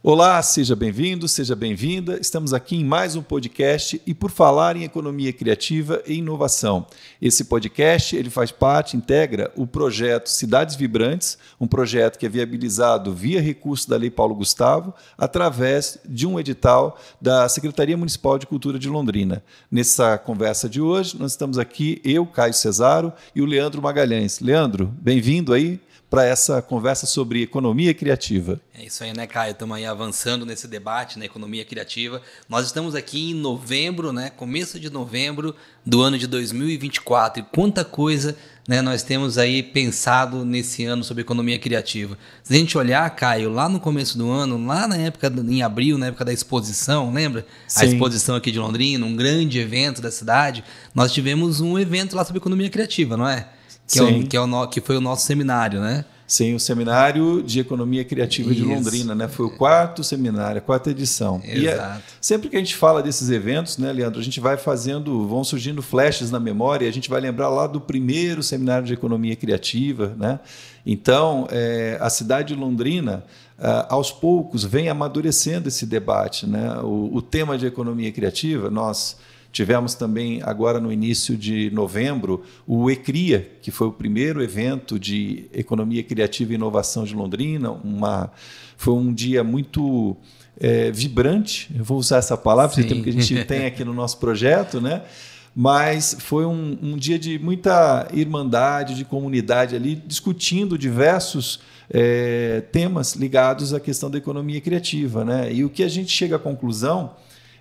Olá, seja bem-vindo, seja bem-vinda. Estamos aqui em mais um podcast e por falar em economia criativa e inovação. Esse podcast ele faz parte, integra o projeto Cidades Vibrantes, um projeto que é viabilizado via recurso da Lei Paulo Gustavo, através de um edital da Secretaria Municipal de Cultura de Londrina. Nessa conversa de hoje, nós estamos aqui, eu, Caio Cesaro, e o Leandro Magalhães. Leandro, bem-vindo aí para essa conversa sobre economia criativa. É isso aí, né, Caio? Estamos aí avançando nesse debate na economia criativa. Nós estamos aqui em novembro, né, começo de novembro do ano de 2024. E quanta coisa, né, nós temos aí pensado nesse ano sobre economia criativa. Se a gente olhar, Caio, lá no começo do ano, lá na época, em abril, na época da exposição, lembra? Sim. A exposição aqui de Londrina, um grande evento da cidade. Nós tivemos um evento lá sobre economia criativa, não é? Que foi o nosso seminário, né? Sim, o Seminário de Economia Criativa de Londrina, né? Foi o quarto seminário, a quarta edição. Exato. E sempre que a gente fala desses eventos, né, Leandro, a gente vai vão surgindo flashes na memória, e a gente vai lembrar lá do primeiro Seminário de Economia Criativa, né? Então, a cidade de Londrina, aos poucos, vem amadurecendo esse debate, né? O tema de economia criativa, nós tivemos também, agora no início de novembro, o ECRIA, que foi o primeiro evento de economia criativa e inovação de Londrina. Foi um dia muito vibrante, eu vou usar essa palavra, porque a gente tem aqui no nosso projeto, né? Mas foi um dia de muita irmandade, de comunidade ali, discutindo diversos temas ligados à questão da economia criativa, né? E o que a gente chega à conclusão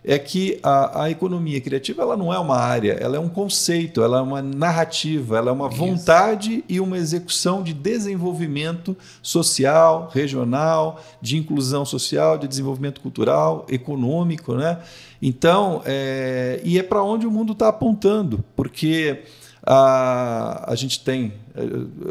é que a economia criativa ela não é uma área, ela é um conceito, ela é uma narrativa, ela é uma vontade e uma execução de desenvolvimento social, regional, de inclusão social, de desenvolvimento cultural, econômico, né? Então, e é para onde o mundo está apontando, porque a gente tem,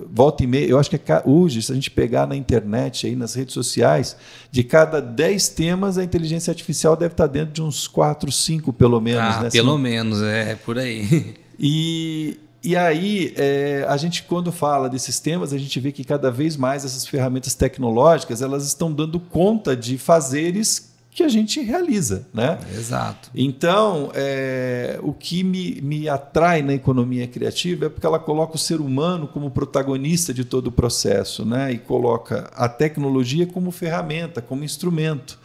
volta e meia, eu acho que hoje, se a gente pegar na internet, aí, nas redes sociais, de cada 10 temas, a inteligência artificial deve estar dentro de uns 4, 5, pelo menos. Né? Pelo menos, por aí. E aí, a gente, quando fala desses temas, a gente vê que cada vez mais essas ferramentas tecnológicas elas estão dando conta de fazeres que a gente realiza, né? Exato. Então, o que me atrai na economia criativa é porque ela coloca o ser humano como protagonista de todo o processo, né? E coloca a tecnologia como ferramenta, como instrumento.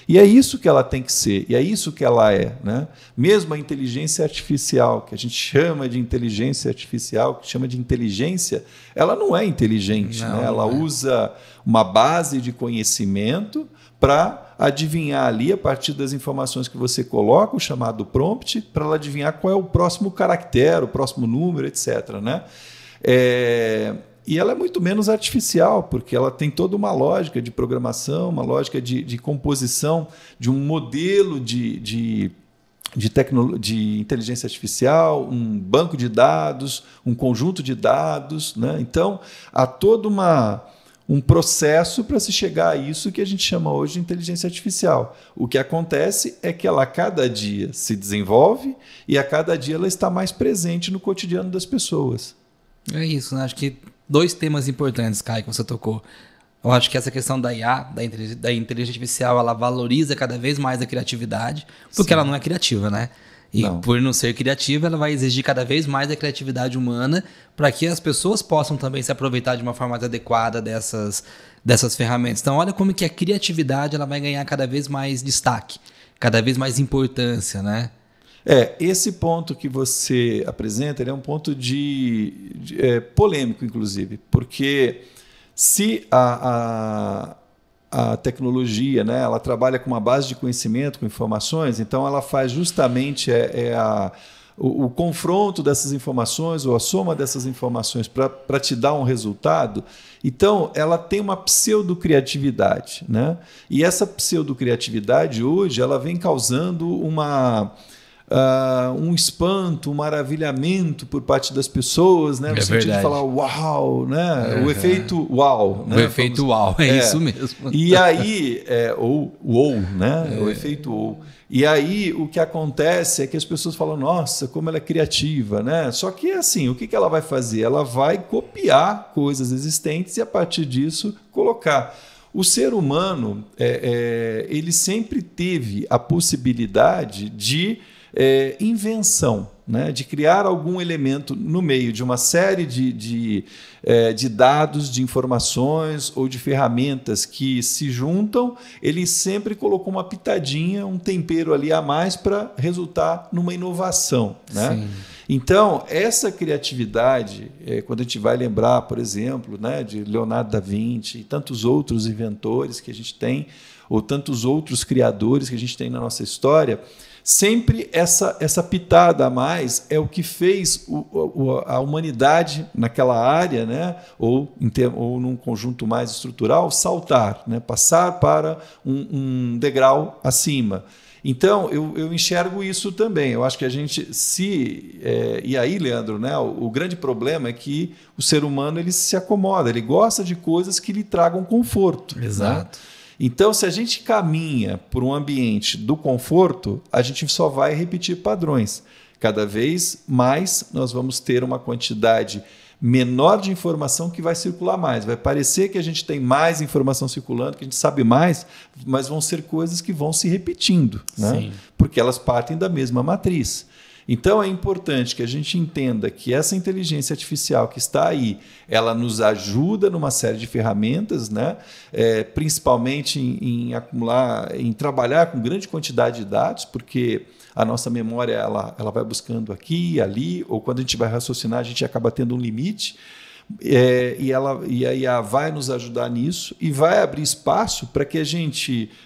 E é isso que ela tem que ser, e é isso que ela é, né? Mesmo a inteligência artificial, que a gente chama de inteligência artificial, que chama de inteligência, ela não é inteligente, né? Ela usa uma base de conhecimento para adivinhar ali, a partir das informações que você coloca, o chamado prompt, para ela adivinhar qual é o próximo caractere, o próximo número, etc. Né? E ela é muito menos artificial, porque ela tem toda uma lógica de programação, uma lógica de composição de um modelo de inteligência artificial, um banco de dados, um conjunto de dados. Né? Então, há todo um processo para se chegar a isso que a gente chama hoje de inteligência artificial. O que acontece é que ela a cada dia se desenvolve e a cada dia ela está mais presente no cotidiano das pessoas. É isso, né? Acho que 2 temas importantes, Caio, que você tocou. Eu acho que essa questão da IA, da inteligência artificial, ela valoriza cada vez mais a criatividade, porque ela não é criativa, né? E por não ser criativa, ela vai exigir cada vez mais da criatividade humana para que as pessoas possam também se aproveitar de uma forma mais adequada dessas ferramentas. Então, olha como que a criatividade ela vai ganhar cada vez mais destaque, cada vez mais importância, né? Esse ponto que você apresenta ele é um ponto polêmico, inclusive, porque se a tecnologia, né, ela trabalha com uma base de conhecimento, com informações, então ela faz justamente o confronto dessas informações ou a soma dessas informações para te dar um resultado. Então, ela tem uma pseudocriatividade, né? E essa pseudocriatividade hoje ela vem causando um espanto, um maravilhamento por parte das pessoas, né? No sentido de falar uau, né? O efeito uau. Né? O efeito uau, isso mesmo. E aí, ou uou, né? O efeito uou. E aí o que acontece é que as pessoas falam, nossa, como ela é criativa, né? Só que assim, o que ela vai fazer? Ela vai copiar coisas existentes e a partir disso colocar. o ser humano ele sempre teve a possibilidade de invenção, né? De criar algum elemento no meio de uma série de dados, de informações ou de ferramentas que se juntam. Ele sempre colocou uma pitadinha, um tempero ali a mais para resultar numa inovação, né? Sim. Então, essa criatividade, quando a gente vai lembrar, por exemplo, né, de Leonardo da Vinci e tantos outros inventores que a gente tem, ou tantos outros criadores que a gente tem na nossa história, sempre essa pitada a mais é o que fez a humanidade naquela área, né, ou num conjunto mais estrutural, saltar, né, passar para um degrau acima. Então, eu enxergo isso também. Eu acho que a gente e aí, Leandro, né, o grande problema é que o ser humano ele se acomoda, ele gosta de coisas que lhe tragam conforto. Exato. Né? Então, se a gente caminha por um ambiente do conforto, a gente só vai repetir padrões. Cada vez mais nós vamos ter uma quantidade menor de informação que vai circular mais. Vai parecer que a gente tem mais informação circulando, que a gente sabe mais, mas vão ser coisas que vão se repetindo, né? Porque elas partem da mesma matriz. Então é importante que a gente entenda que essa inteligência artificial que está aí, ela nos ajuda numa série de ferramentas, né? Principalmente em acumular, em trabalhar com grande quantidade de dados, porque a nossa memória ela vai buscando aqui e ali, ou quando a gente vai raciocinar, a gente acaba tendo um limite. E a IA vai nos ajudar nisso e vai abrir espaço para que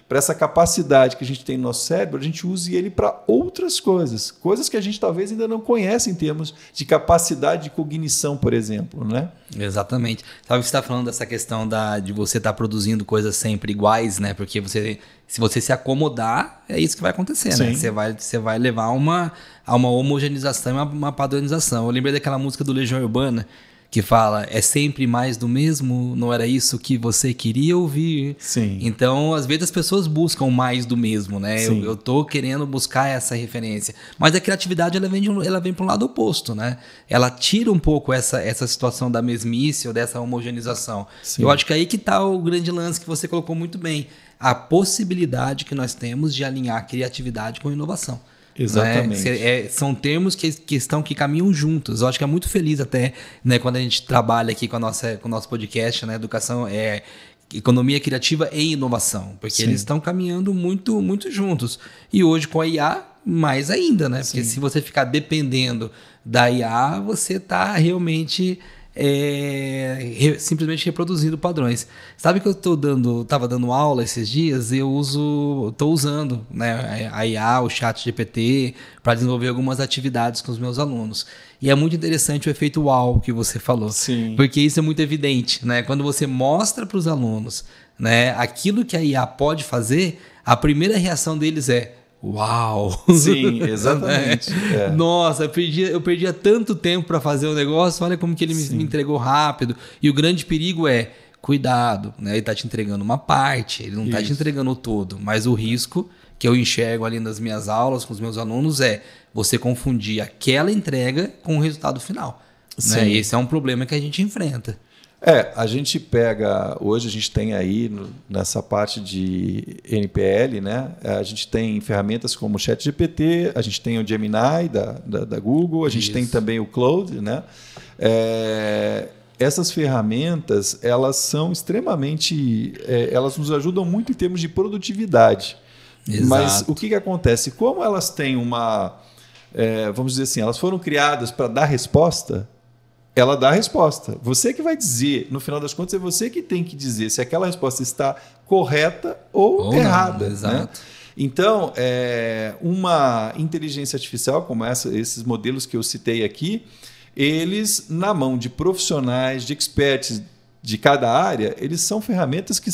para essa capacidade que a gente tem no nosso cérebro, a gente use ele para outras coisas que a gente talvez ainda não conhece em termos de capacidade de cognição, por exemplo, né? Exatamente. Sabe que você está falando dessa questão de você estar produzindo coisas sempre iguais, né? Porque se você se acomodar, é isso que vai acontecer, né? Você vai levar a uma homogeneização e uma padronização. Eu lembrei daquela música do Legião Urbana, que fala, é sempre mais do mesmo, não era isso que você queria ouvir. Sim. Então, às vezes as pessoas buscam mais do mesmo, né? Eu tô querendo buscar essa referência. Mas a criatividade, ela vem para um lado oposto, né? Ela tira um pouco essa situação da mesmice ou dessa homogeneização. Sim. Eu acho que aí que está o grande lance que você colocou muito bem. A possibilidade que nós temos de alinhar criatividade com inovação. Exatamente. Né? São termos que caminham juntos. Eu acho que é muito feliz até, né, quando a gente trabalha aqui com o nosso podcast, né, educação, economia criativa e inovação, porque eles estão caminhando muito, muito juntos. E hoje com a IA, mais ainda, né? Porque se você ficar dependendo da IA, você está realmente simplesmente reproduzindo padrões. Sabe que eu estava dando aula esses dias e estou usando, né, a IA, o ChatGPT, para desenvolver algumas atividades com os meus alunos. E é muito interessante o efeito uau que você falou. Sim. Porque isso é muito evidente, né? Quando você mostra para os alunos, né, aquilo que a IA pode fazer, a primeira reação deles é: uau! Sim, exatamente. Nossa, eu perdia tanto tempo para fazer o negócio, olha como que ele me entregou rápido. E o grande perigo é, cuidado, né? Ele está te entregando uma parte, ele não está te entregando o todo. Mas o risco que eu enxergo ali nas minhas aulas com os meus alunos é você confundir aquela entrega com o resultado final. Né? Esse é um problema que a gente enfrenta. A gente pega, hoje a gente tem aí nessa parte de NPL, né? A gente tem ferramentas como o ChatGPT, a gente tem o Gemini da Google, a gente tem também o Claude, né? Essas ferramentas, elas são extremamente, elas nos ajudam muito em termos de produtividade. Exato. Mas o que acontece? Como elas têm vamos dizer assim, elas foram criadas para dar resposta, ela dá a resposta. Você que vai dizer, no final das contas, é você que tem que dizer se aquela resposta está correta ou errada. Não, exato. Né? Então, uma inteligência artificial, como esses modelos que eu citei aqui, eles, na mão de profissionais, de experts de cada área, eles são ferramentas que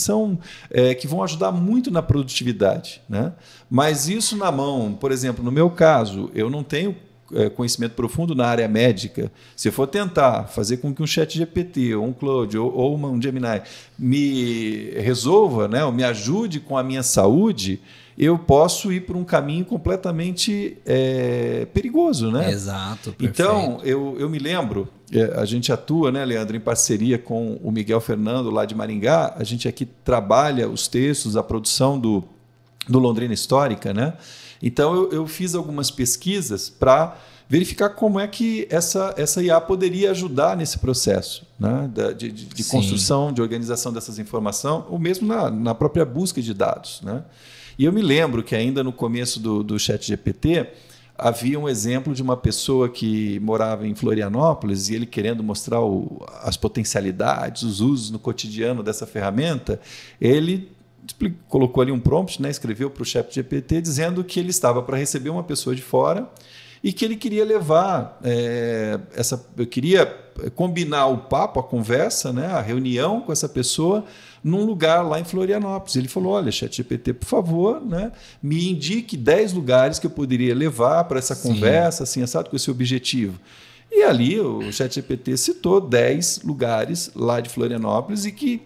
vão ajudar muito na produtividade. Né? Mas isso na mão, por exemplo, no meu caso, eu não tenho conhecimento profundo na área médica, se eu for tentar fazer com que um ChatGPT, ou um Claude, ou um Gemini me resolva, né, ou me ajude com a minha saúde, eu posso ir por um caminho completamente perigoso, né? Exato, perfeito. Então, eu me lembro, a gente atua, né, Leandro, em parceria com o Miguel Fernando, lá de Maringá, a gente aqui trabalha os textos, a produção do Londrina Histórica, né? Então, eu fiz algumas pesquisas para verificar como é que essa IA poderia ajudar nesse processo, né, de construção, de organização dessas informações, ou mesmo na própria busca de dados, né? E eu me lembro que ainda no começo do ChatGPT havia um exemplo de uma pessoa que morava em Florianópolis e ele querendo mostrar as potencialidades, os usos no cotidiano dessa ferramenta, ele colocou ali um prompt, né, escreveu para o ChatGPT dizendo que ele estava para receber uma pessoa de fora e que ele queria levar eu queria combinar o papo, a conversa, né, a reunião com essa pessoa num lugar lá em Florianópolis. Ele falou: olha, ChatGPT, por favor, né, me indique 10 lugares que eu poderia levar para essa conversa, assim, assado, com esse objetivo. E ali o ChatGPT citou 10 lugares lá de Florianópolis e que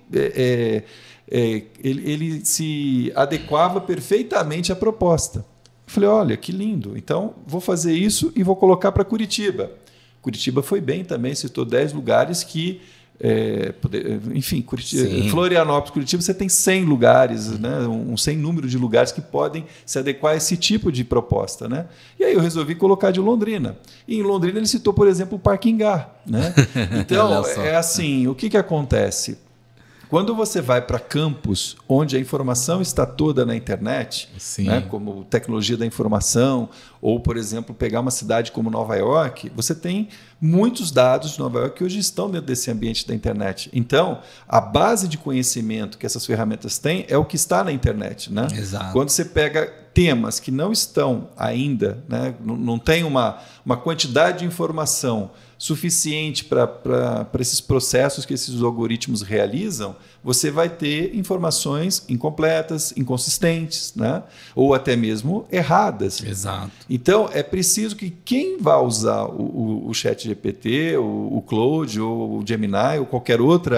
ele se adequava perfeitamente à proposta. Eu falei: olha, que lindo, então vou fazer isso e vou colocar para Curitiba. Curitiba foi bem também, citou 10 lugares que enfim, Curitiba, Florianópolis, Curitiba, você tem 100 lugares, né? Um 100 número de lugares que podem se adequar a esse tipo de proposta, né? E aí eu resolvi colocar de Londrina. E em Londrina ele citou, por exemplo, o Parquingá, né? Então, é assim, o que acontece? Quando você vai para campos onde a informação está toda na internet, né, como tecnologia da informação, ou, por exemplo, pegar uma cidade como Nova York, você tem muitos dados de Nova York que hoje estão dentro desse ambiente da internet. Então, a base de conhecimento que essas ferramentas têm é o que está na internet, né? Exato. Quando você pega temas que não estão ainda, né, não tem uma quantidade de informação suficiente para esses processos que esses algoritmos realizam, você vai ter informações incompletas, inconsistentes, né? Ou até mesmo erradas. Exato. Então, é preciso que quem vai usar o ChatGPT, o Claude, ou o Gemini, ou qualquer outro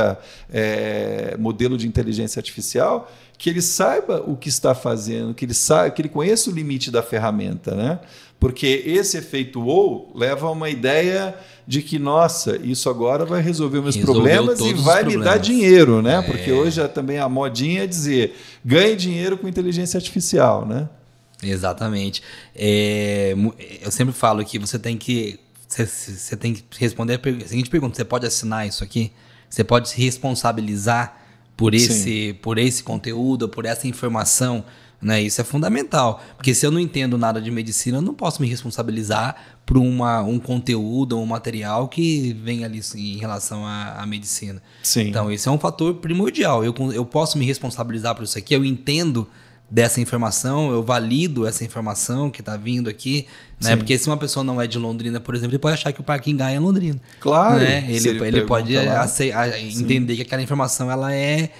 modelo de inteligência artificial, que ele saiba o que está fazendo, que ele conheça o limite da ferramenta, né? Porque esse efeito ou leva a uma ideia de que, nossa, isso agora vai resolver meus problemas e vai me dar dinheiro, né? Porque hoje também a modinha é dizer, ganhe dinheiro com inteligência artificial, né? Exatamente. Eu sempre falo que você tem que responder a seguinte pergunta: você pode assinar isso aqui? Você pode se responsabilizar por esse conteúdo, por essa informação, né? Isso é fundamental, porque se eu não entendo nada de medicina, eu não posso me responsabilizar por um conteúdo, um material que vem ali em relação à medicina. Sim. Então, esse é um fator primordial. Eu posso me responsabilizar por isso aqui, eu entendo dessa informação, eu valido essa informação que está vindo aqui, né? Porque se uma pessoa não é de Londrina, por exemplo, ele pode achar que o Parquingá é Londrina. Claro. Né? Ele pode entender que aquela informação ela é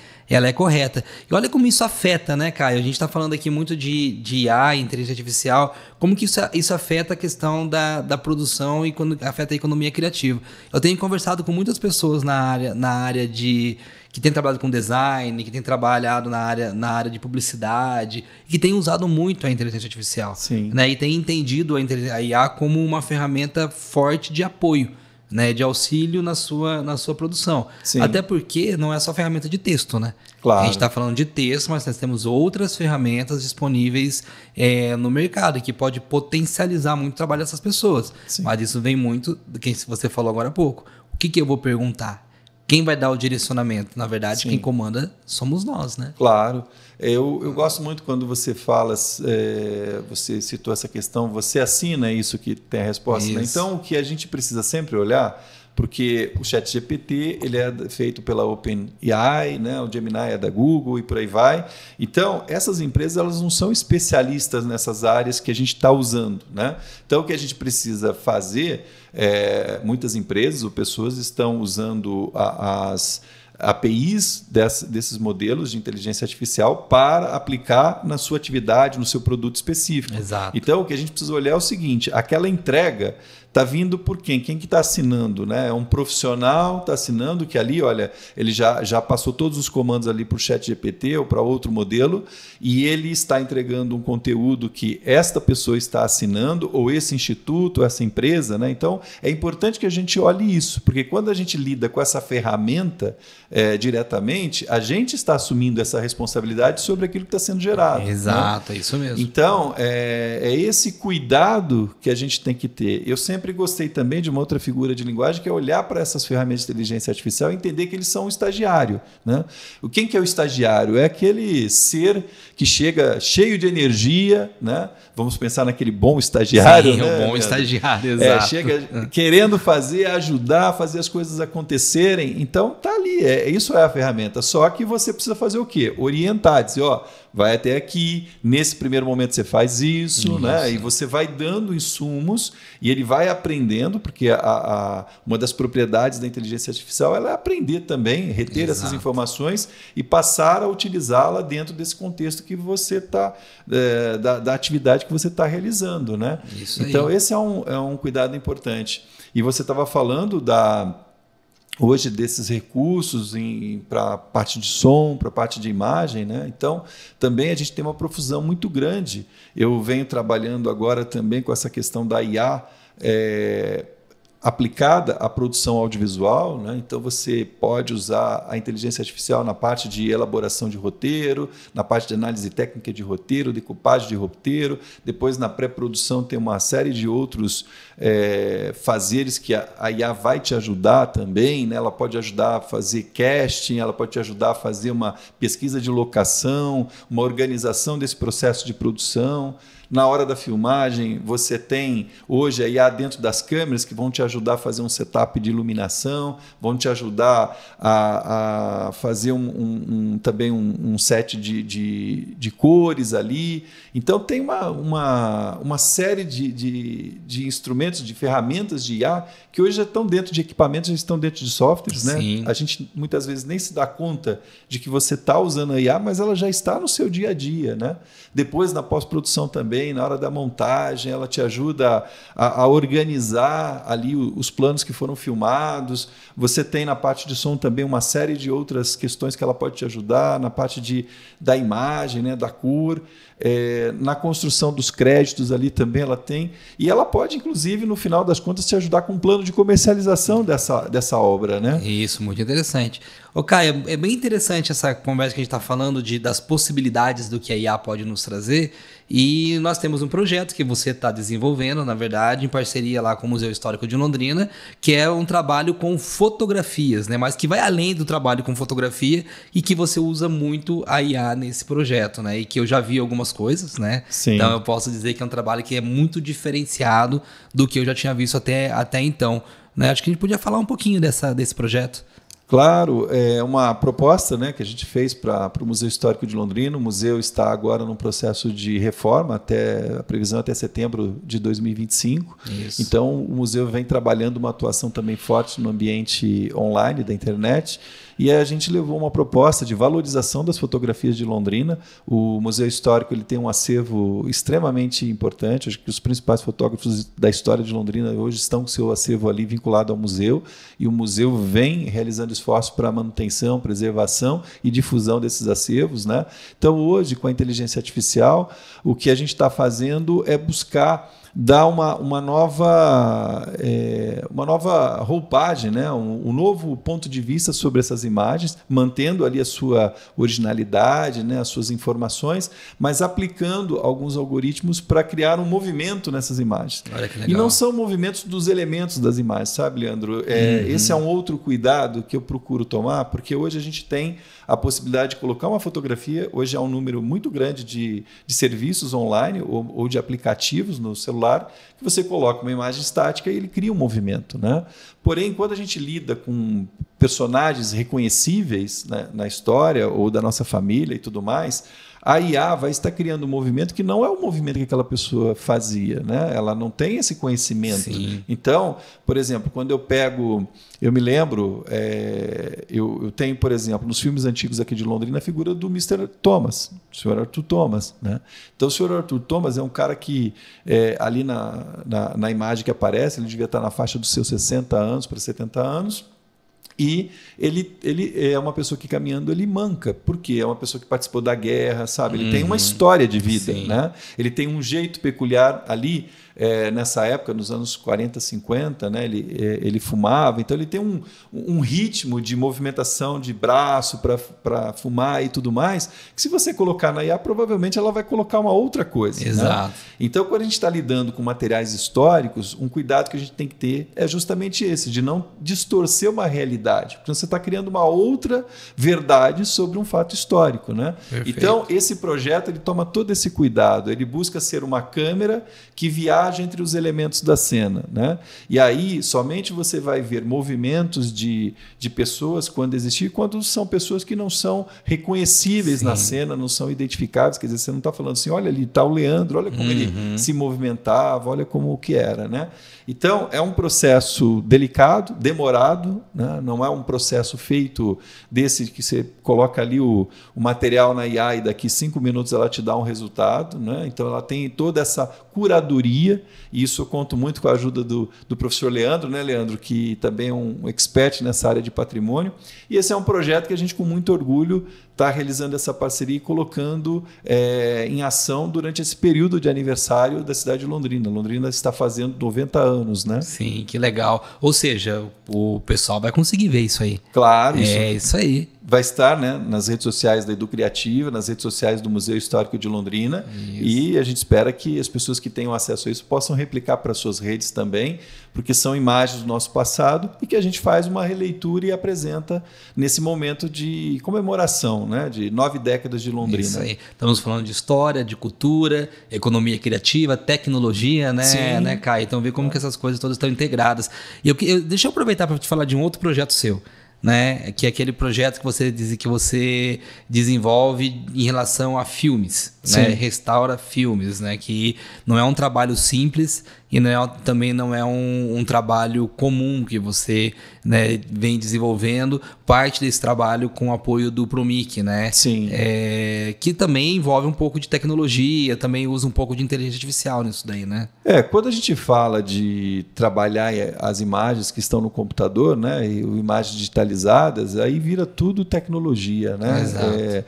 correta. E olha como isso afeta, né, Caio? A gente está falando aqui muito de IA, inteligência artificial, como que isso afeta a questão da produção e quando afeta a economia criativa. Eu tenho conversado com muitas pessoas na área que tem trabalhado com design, que tem trabalhado na área de publicidade, que tem usado muito a inteligência artificial. Sim. Né? E tem entendido a IA como uma ferramenta forte de apoio, né, de auxílio na sua produção. Sim. Até porque não é só ferramenta de texto, né? Claro. A gente está falando de texto, mas nós temos outras ferramentas disponíveis no mercado que pode potencializar muito o trabalho dessas pessoas. Sim. Mas isso vem muito do que você falou agora há pouco. O que eu vou perguntar? Quem vai dar o direcionamento? Na verdade, Sim. Quem comanda somos nós, né? Claro. Eu gosto muito quando você fala, você citou essa questão, você assina isso que tem a resposta. Né? Então, o que a gente precisa sempre olhar, porque o ChatGPT ele é feito pela OpenAI, né? O Gemini é da Google e por aí vai. Então, essas empresas elas não são especialistas nessas áreas que a gente está usando. Né? Então, o que a gente precisa fazer, muitas empresas ou pessoas estão usando APIs desses modelos de inteligência artificial para aplicar na sua atividade, no seu produto específico. Exato. Então, o que a gente precisa olhar é o seguinte, aquela entrega está vindo por quem? Quem que está assinando? Né? É um profissional está assinando que ali, olha, ele já passou todos os comandos ali para o ChatGPT ou para outro modelo e ele está entregando um conteúdo que esta pessoa está assinando ou esse instituto, ou essa empresa. Né? Então, é importante que a gente olhe isso, porque quando a gente lida com essa ferramenta diretamente, a gente está assumindo essa responsabilidade sobre aquilo que está sendo gerado. Exato, né? É isso mesmo. Então, é esse cuidado que a gente tem que ter. Eu sempre gostei também de uma outra figura de linguagem, que é olhar para essas ferramentas de inteligência artificial e entender que eles são um estagiário. Né? Quem que é o estagiário? É aquele ser que chega cheio de energia, né? Vamos pensar naquele bom estagiário. Sim, né? o bom estagiário, exato. Chega querendo fazer, ajudar, fazer as coisas acontecerem. Então, tá ali. Isso é a ferramenta. Só que você precisa fazer o quê? Orientar, dizer, vai até aqui, nesse primeiro momento você faz isso. Né? E você vai dando insumos e ele vai aprendendo, porque uma das propriedades da inteligência artificial ela é aprender também, reter essas informações e passar a utilizá-la dentro desse contexto que você está, da atividade que você está realizando. Né? Então, esse é um cuidado importante. E você estava falando hoje desses recursos para a parte de som, para a parte de imagem. Né? Então, também a gente tem uma profusão muito grande. Eu venho trabalhando agora também com essa questão da IA aplicada à produção audiovisual. Né? Então, você pode usar a inteligência artificial na parte de elaboração de roteiro, na parte de análise técnica de roteiro, decupagem de roteiro. Depois, na pré-produção, tem uma série de outros fazeres que a IA vai te ajudar também. Né? Ela pode ajudar a fazer casting, ela pode te ajudar a fazer uma pesquisa de locação, uma organização desse processo de produção. Na hora da filmagem, você tem hoje a IA dentro das câmeras que vão te ajudar a fazer um setup de iluminação, vão te ajudar a fazer também um set de cores ali. Então, tem uma série de instrumentos, de ferramentas de IA que hoje já estão dentro de equipamentos, já estão dentro de softwares. Né? A gente muitas vezes nem se dá conta de que você está usando a IA, mas ela já está no seu dia a dia. Né? Depois, na pós-produção também, na hora da montagem, ela te ajuda a organizar ali os planos que foram filmados. Você tem na parte de som também uma série de outras questões que ela pode te ajudar, na parte da imagem, né, da cor. Na construção dos créditos ali também ela tem. E ela pode, inclusive, no final das contas, te ajudar com um plano de comercialização dessa obra. Né? Isso, muito interessante. Caio, é bem interessante essa conversa que a gente está falando das possibilidades do que a IA pode nos trazer. E nós temos um projeto que você está desenvolvendo, na verdade, em parceria lá com o Museu Histórico de Londrina, que é um trabalho com fotografias, né? Mas que vai além do trabalho com fotografia e que você usa muito a IA nesse projeto, né? E que eu já vi algumas coisas, né? Sim. Então eu posso dizer que é um trabalho que é muito diferenciado do que eu já tinha visto até então. Né? Acho que a gente podia falar um pouquinho desse projeto. Claro, é uma proposta, né, que a gente fez para o Museu Histórico de Londrina. O museu está agora num processo de reforma, a previsão até setembro de 2025. Isso. Então, o museu vem trabalhando uma atuação também forte no ambiente online da internet. E a gente levou uma proposta de valorização das fotografias de Londrina. O Museu Histórico ele tem um acervo extremamente importante. Acho que os principais fotógrafos da história de Londrina hoje estão com seu acervo ali vinculado ao museu. E o museu vem realizando esforços para manutenção, preservação e difusão desses acervos. Né? Então, hoje, com a inteligência artificial, o que a gente está fazendo é buscar dar uma nova roupagem, né? Um novo ponto de vista sobre essas imagens, mantendo ali a sua originalidade, né? As suas informações, mas aplicando alguns algoritmos para criar um movimento nessas imagens. Olha que legal. E não são movimentos dos elementos das imagens, sabe, Leandro? Esse é um outro cuidado que eu procuro tomar, porque hoje a gente tem a possibilidade de colocar uma fotografia. Hoje há um número muito grande de serviços online ou de aplicativos no celular que você coloca uma imagem estática e ele cria um movimento. Né? Porém, quando a gente lida com personagens reconhecíveis, né, na história ou da nossa família e tudo mais, a IA vai estar criando um movimento que não é o movimento que aquela pessoa fazia, né? Ela não tem esse conhecimento. Sim. Então, por exemplo, quando eu me lembro, eu tenho, por exemplo, nos filmes antigos aqui de Londrina, a figura do Mr. Thomas, o Sr. Arthur Thomas, né? Então, o Sr. Arthur Thomas é um cara que, ali na imagem que aparece, ele devia estar na faixa dos seus 60 anos para 70 anos, e ele é uma pessoa que caminhando ele manca, porque é uma pessoa que participou da guerra, sabe? Ele tem uma história de vida, né? Ele tem um jeito peculiar ali, nessa época, nos anos 40, 50, né? Ele fumava, então ele tem um ritmo de movimentação de braço para fumar e tudo mais, que se você colocar na IA, provavelmente ela vai colocar uma outra coisa. Exato. Né? Então, quando a gente está lidando com materiais históricos, um cuidado que a gente tem que ter é justamente esse, de não distorcer uma realidade, porque você está criando uma outra verdade sobre um fato histórico. Né? Então, esse projeto ele toma todo esse cuidado, ele busca ser uma câmera que viaja entre os elementos da cena. Né? E aí, somente você vai ver movimentos de pessoas quando existir, quando são pessoas que não são reconhecíveis na cena, não são identificáveis. Quer dizer, você não está falando assim, olha ali, está o Leandro, olha como ele se movimentava, olha como que era. Né? Então, é um processo delicado, demorado, né? Não é um processo feito desse que você coloca ali o material na IA e daqui 5 minutos ela te dá um resultado. Né? Então, ela tem toda essa curadoria, e isso eu conto muito com a ajuda do professor Leandro, né, Leandro, que também é um expert nessa área de patrimônio. E esse é um projeto que a gente, com muito orgulho, está realizando essa parceria e colocando em ação durante esse período de aniversário da cidade de Londrina. Londrina está fazendo 90 anos, né? Sim, que legal. Ou seja, o pessoal vai conseguir ver isso aí. Claro. Isso aí. Vai estar, né, nas redes sociais da Educriativa, nas redes sociais do Museu Histórico de Londrina. Isso. E a gente espera que as pessoas que tenham acesso a isso possam replicar para suas redes também, porque são imagens do nosso passado e que a gente faz uma releitura e apresenta nesse momento de comemoração, né, de 9 décadas de Londrina. Isso aí. Estamos falando de história, de cultura, economia criativa, tecnologia, né, Caio? Então, ver como que essas coisas todas estão integradas. E deixa eu aproveitar para te falar de um outro projeto seu. Né? Que é aquele projeto que você diz que você desenvolve em relação a filmes, né? Restaura filmes, né? Que não é um trabalho simples e também não é um trabalho comum que você, né, vem desenvolvendo, parte desse trabalho com o apoio do Promic, né? Sim. Que também envolve um pouco de tecnologia, também usa um pouco de inteligência artificial nisso daí, né? Quando a gente fala de trabalhar as imagens que estão no computador, né, e imagens digitalizadas, aí vira tudo tecnologia, né? Exato.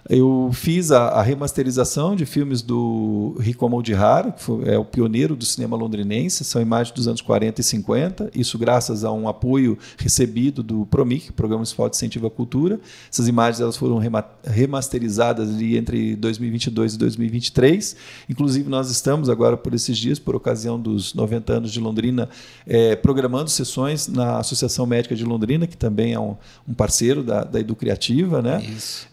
Eu fiz a remasterização de filmes do Rico Amoldihara, que é o pioneiro do cinema londrinense, são imagens dos anos 40 e 50, isso graças a um apoio recebido do Promic, Programa Municipal de Incentivo à Cultura. Essas imagens elas foram remasterizadas ali entre 2022 e 2023. Inclusive, nós estamos agora, por esses dias, por ocasião dos 90 anos de Londrina, programando sessões na Associação Médica de Londrina, que também é um parceiro da Educriativa, né? Isso.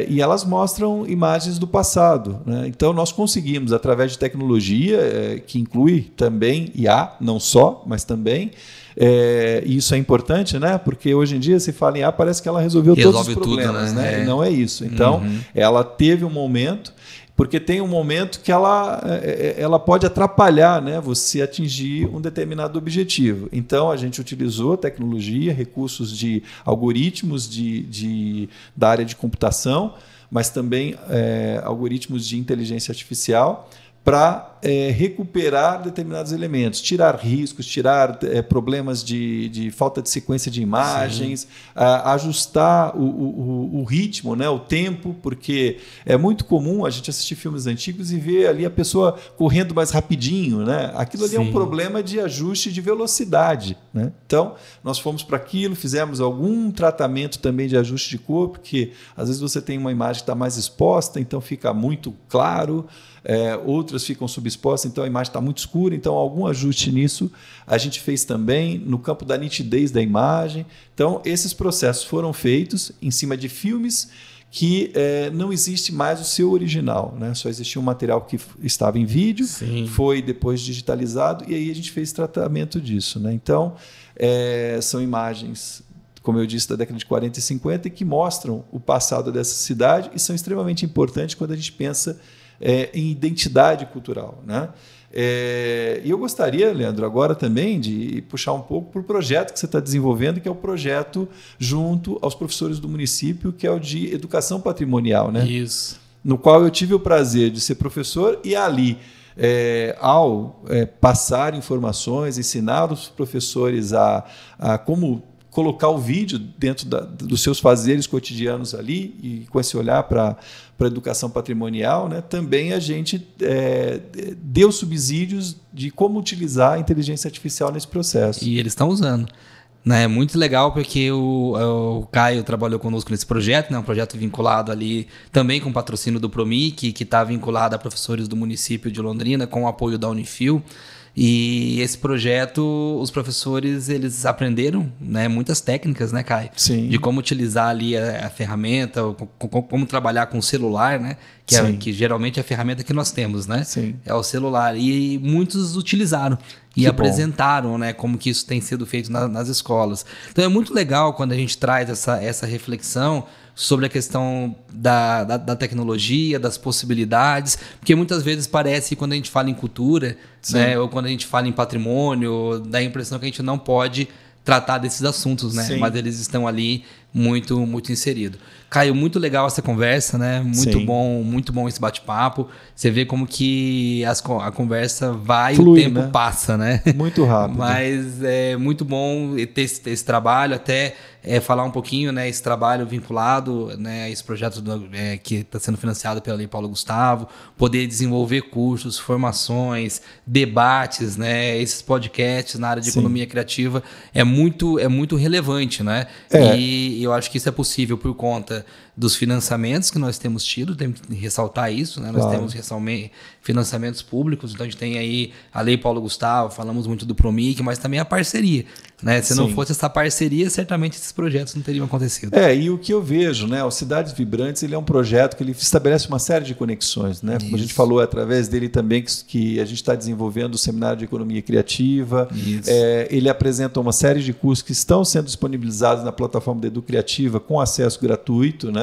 E elas mostram imagens do passado. Né? Então, nós conseguimos, através de tecnologia, que inclui também IA, não só, mas também, e isso é importante, né? Porque hoje em dia se fala em IA, parece que ela resolve todos os problemas. Tudo, né? E não é isso. Então, ela teve um momento, porque tem um momento que ela pode atrapalhar, né, você atingir um determinado objetivo. Então, a gente utilizou tecnologia, recursos de algoritmos da área de computação, mas também algoritmos de inteligência artificial para recuperar determinados elementos, tirar riscos, tirar problemas de falta de sequência de imagens, ajustar o ritmo, né, o tempo, porque é muito comum a gente assistir filmes antigos e ver ali a pessoa correndo mais rapidinho. Né? Aquilo ali é um problema de ajuste de velocidade. Né? Então, nós fomos para aquilo, fizemos algum tratamento também de ajuste de cor, porque às vezes você tem uma imagem que está mais exposta, então fica muito claro, outras ficam subexpostas, então a imagem está muito escura, então algum ajuste nisso a gente fez também no campo da nitidez da imagem. Então esses processos foram feitos em cima de filmes que não existe mais o seu original, né? Só existia um material que estava em vídeo, foi depois digitalizado e aí a gente fez tratamento disso. Né? Então são imagens como eu disse, da década de 40 e 50, e que mostram o passado dessa cidade e são extremamente importantes quando a gente pensa em identidade cultural, né? E eu gostaria, Leandro, agora também de puxar um pouco para o projeto que você está desenvolvendo, que é o projeto junto aos professores do município, que é o de educação patrimonial, né? Isso. No qual eu tive o prazer de ser professor e ali, ao passar informações, ensinar os professores a como colocar o vídeo dentro dos seus fazeres cotidianos ali e com esse olhar para a educação patrimonial, né, também a gente deu subsídios de como utilizar a inteligência artificial nesse processo. E eles estão usando. É muito legal porque o Caio trabalhou conosco nesse projeto, né? Um projeto vinculado ali também com patrocínio do Promic, que está vinculado a professores do município de Londrina, com o apoio da Unifil. E esse projeto, os professores, eles aprenderam, né, muitas técnicas, né, Caio? Sim. De como utilizar ali a ferramenta, como trabalhar com o celular, né? Que geralmente é a ferramenta que nós temos, né? Sim. É o celular. E muitos utilizaram e apresentaram, né, como que isso tem sido feito nas escolas. Então é muito legal quando a gente traz essa reflexão sobre a questão da tecnologia, das possibilidades, porque muitas vezes parece que quando a gente fala em cultura, né, ou quando a gente fala em patrimônio, dá a impressão que a gente não pode tratar desses assuntos, né? Mas eles estão ali muito, muito inseridos. Caio, muito legal essa conversa, né? Muito bom esse bate-papo. Você vê como que a conversa vai flui, o tempo né? Passa, né? Muito rápido. Mas é muito bom ter esse trabalho, até falar um pouquinho, né? Esse trabalho vinculado, né, a esse projeto que está sendo financiado pela Lei Paulo Gustavo, poder desenvolver cursos, formações, debates, né? Esses podcasts na área de economia criativa é muito relevante, né? E eu acho que isso é possível por conta dos financiamentos que nós temos tido, tem que ressaltar isso, né? Nós temos financiamentos públicos, então a gente tem aí a Lei Paulo Gustavo, falamos muito do Promic, mas também a parceria, né? Se não fosse essa parceria, certamente esses projetos não teriam acontecido. E o que eu vejo, né? O Cidades Vibrantes, ele é um projeto que ele estabelece uma série de conexões, né? Como a gente falou, através dele também que a gente está desenvolvendo o Seminário de Economia Criativa. Ele apresenta uma série de cursos que estão sendo disponibilizados na plataforma da Edu Criativa com acesso gratuito, né?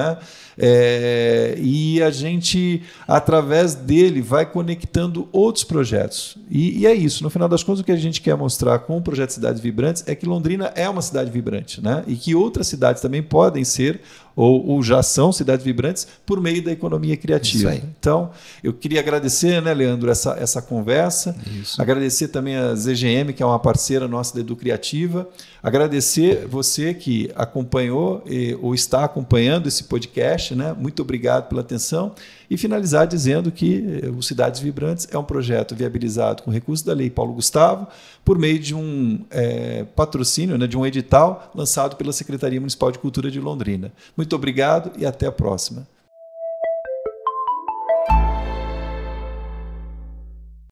E a gente, através dele, vai conectando outros projetos. E é isso. No final das contas, o que a gente quer mostrar com o projeto Cidades Vibrantes é que Londrina é uma cidade vibrante, né? E que outras cidades também podem ser ou já são cidades vibrantes por meio da economia criativa. Então, eu queria agradecer, né, Leandro, essa conversa. Agradecer também a ZGM, que é uma parceira nossa da Edu Criativa. Agradecer você que acompanhou ou está acompanhando esse podcast, né? Muito obrigado pela atenção. E finalizar dizendo que o Cidades Vibrantes é um projeto viabilizado com recursos da Lei Paulo Gustavo por meio de um patrocínio, né, de um edital lançado pela Secretaria Municipal de Cultura de Londrina. Muito obrigado e até a próxima.